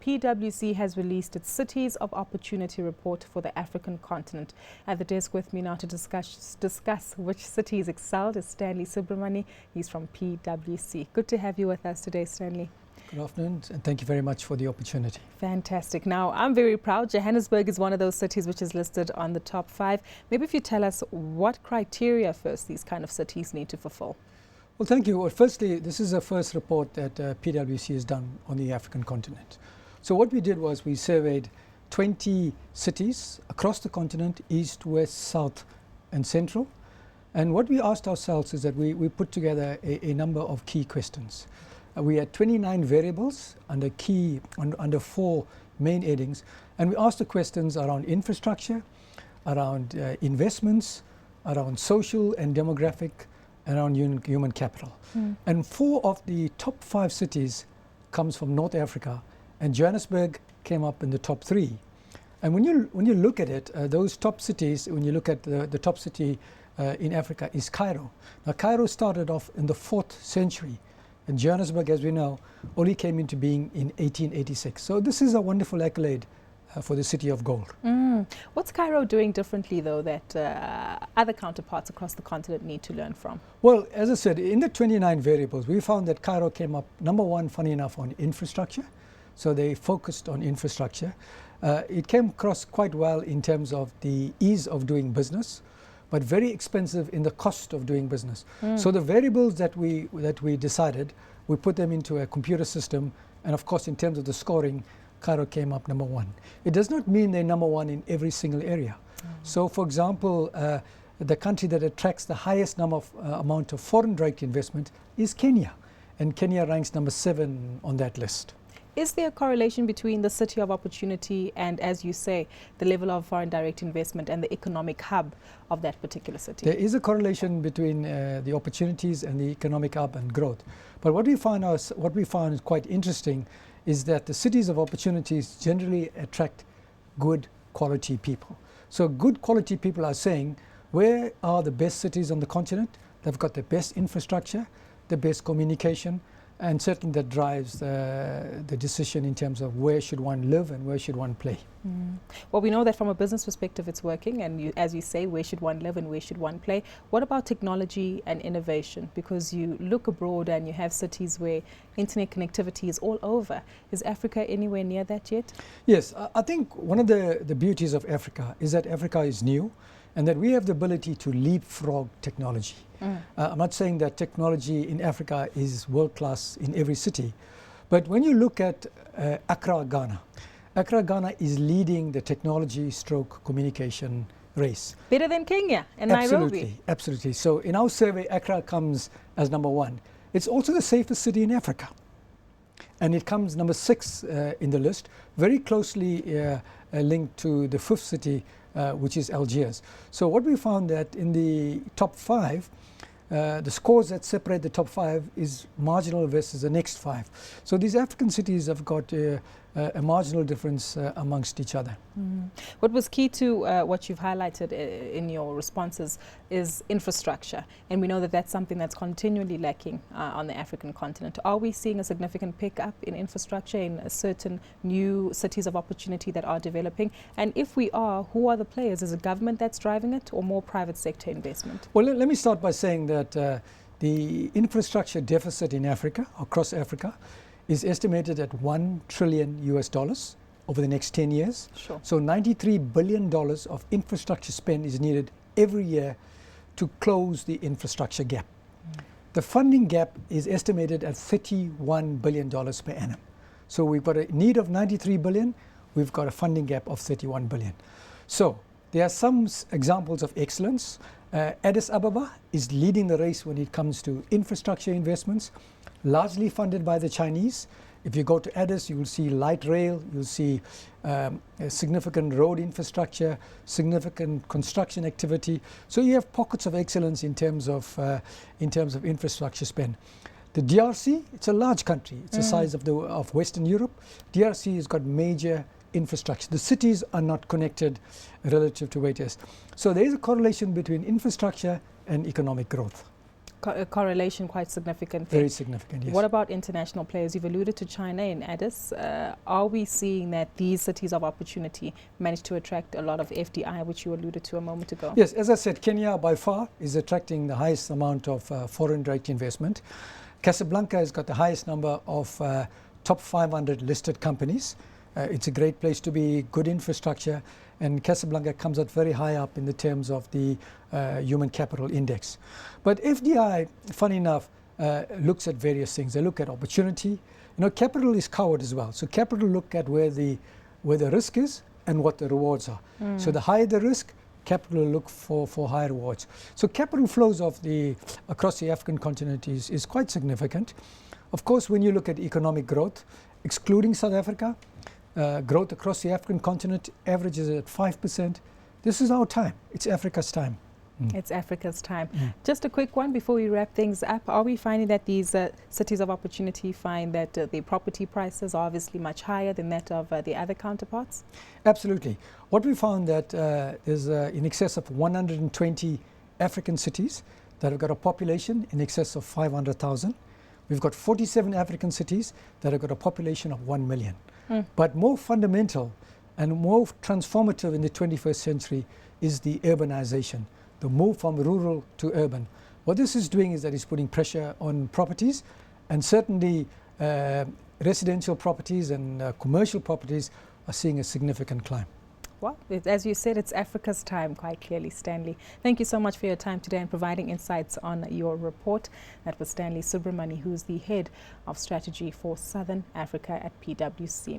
PwC has released its Cities of Opportunity report for the African continent. At the desk with me now to discuss which cities excelled is Stanley Subramoney. He's from PwC. Good to have you with us today, Stanley. Good afternoon, and thank you very much for the opportunity. Fantastic. Now, I'm very proud. Johannesburg is one of those cities which is listed on the top 5. Maybe if you tell us what criteria first these kind of cities need to fulfill. Well, thank you. Well, firstly, this is the first report that PwC has done on the African continent. So what we did was we surveyed 20 cities across the continent, east, west, south, and central. And what we asked ourselves is that we put together a number of key questions. We had 29 variables under 4 main headings, and we asked the questions around infrastructure, around investments, around social and demographic, and around human capital. And 4 of the top 5 cities comes from North Africa, and Johannesburg came up in the top 3. And when you look at it, those top cities, when you look at the top city in Africa is Cairo. Now Cairo started off in the 4th century. And Johannesburg, as we know, only came into being in 1886. So this is a wonderful accolade for the city of gold. What's Cairo doing differently, though, that other counterparts across the continent need to learn from? Well, as I said, in the 29 variables, we found that Cairo came up, number 1, funny enough, on infrastructure. So they focused on infrastructure. It came across quite well in terms of the ease of doing business, but very expensive in the cost of doing business. So the variables that we decided, we put them into a computer system, and of course in terms of the scoring, Cairo came up number 1. It does not mean they're number 1 in every single area. So for example, the country that attracts the highest amount of foreign direct investment is Kenya, and Kenya ranks number 7 on that list. Is there a correlation between the city of opportunity and, as you say, the level of foreign direct investment and the economic hub of that particular city? There is a correlation between the opportunities and the economic hub and growth. But what we found is quite interesting is that the cities of opportunities generally attract good quality people. So good quality people are saying, where are the best cities on the continent? They've got the best infrastructure, the best communication, and certainly that drives the decision in terms of where should one live and where should one play. Well, we know that from a business perspective it's working, and as you say, where should one live and where should one play. What about technology and innovation? Because you look abroad and you have cities where internet connectivity is all over. Is Africa anywhere near that yet? Yes, I think one of the beauties of Africa is that Africa is new, and that we have the ability to leapfrog technology. I'm not saying that technology in Africa is world-class in every city, but when you look at Accra, Ghana is leading the technology stroke communication race. Better than Kenya and Nairobi? Absolutely. So in our survey, Accra comes as number 1. It's also the safest city in Africa, and it comes number 6 in the list, very closely linked to the 5th city, which is Algiers. So what we found that in the top 5, the scores that separate the top 5 is marginal versus the next 5. So these African cities have got a marginal difference amongst each other. What was key to what you've highlighted in your responses is infrastructure, and we know that that's something that's continually lacking on the African continent. Are we seeing a significant pickup in infrastructure in certain new cities of opportunity that are developing? And if we are, who are the players? Is it government that's driving it, or more private sector investment? Well, let me start by saying that the infrastructure deficit in Africa, across Africa, is estimated at $1 trillion over the next 10 years. Sure. So $93 billion of infrastructure spend is needed every year to close the infrastructure gap. The funding gap is estimated at $31 billion per annum. So we've got a need of 93 billion, we've got a funding gap of 31 billion. So there are some examples of excellence. Addis Ababa is leading the race when it comes to infrastructure investments, largely funded by the Chinese. If you go to Addis, you will see light rail, you'll see significant road infrastructure, significant construction activity. So you have pockets of excellence in terms of infrastructure spend. The DRC, it's a large country. It's the size of Western Europe. DRC has got major infrastructure. The cities are not connected relative to where it is. So there is a correlation between infrastructure and economic growth. Correlation quite significant. Very significant, yes. What about international players? You've alluded to China in Addis. Are we seeing that these cities of opportunity manage to attract a lot of FDI, which you alluded to a moment ago? Yes, as I said, Kenya by far is attracting the highest amount of foreign direct investment. Casablanca has got the highest number of top 500 listed companies. It's a great place to be, good infrastructure, and Casablanca comes out very high up in the terms of the human capital index. But FDI, funny enough, looks at various things. They look at opportunity. You know, capital is coward as well. So capital look at where the risk is and what the rewards are. So the higher the risk, capital look for higher rewards. So capital flows across the African continent is quite significant. Of course, when you look at economic growth, excluding South Africa, growth across the African continent averages at 5%. This is our time. It's Africa's time. It's Africa's time. Just a quick one before we wrap things up. Are we finding that these cities of opportunity find that the property prices are obviously much higher than that of the other counterparts? Absolutely. What we found that there's in excess of 120 African cities that have got a population in excess of 500,000. We've got 47 African cities that have got a population of 1 million. But more fundamental and more transformative in the 21st century is the urbanization, the move from rural to urban. What this is doing is that it's putting pressure on properties, and certainly residential properties and commercial properties are seeing a significant climb. Well, as you said, it's Africa's time, quite clearly, Stanley. Thank you so much for your time today and providing insights on your report. That was Stanley Subramoney, who's the head of strategy for Southern Africa at PwC.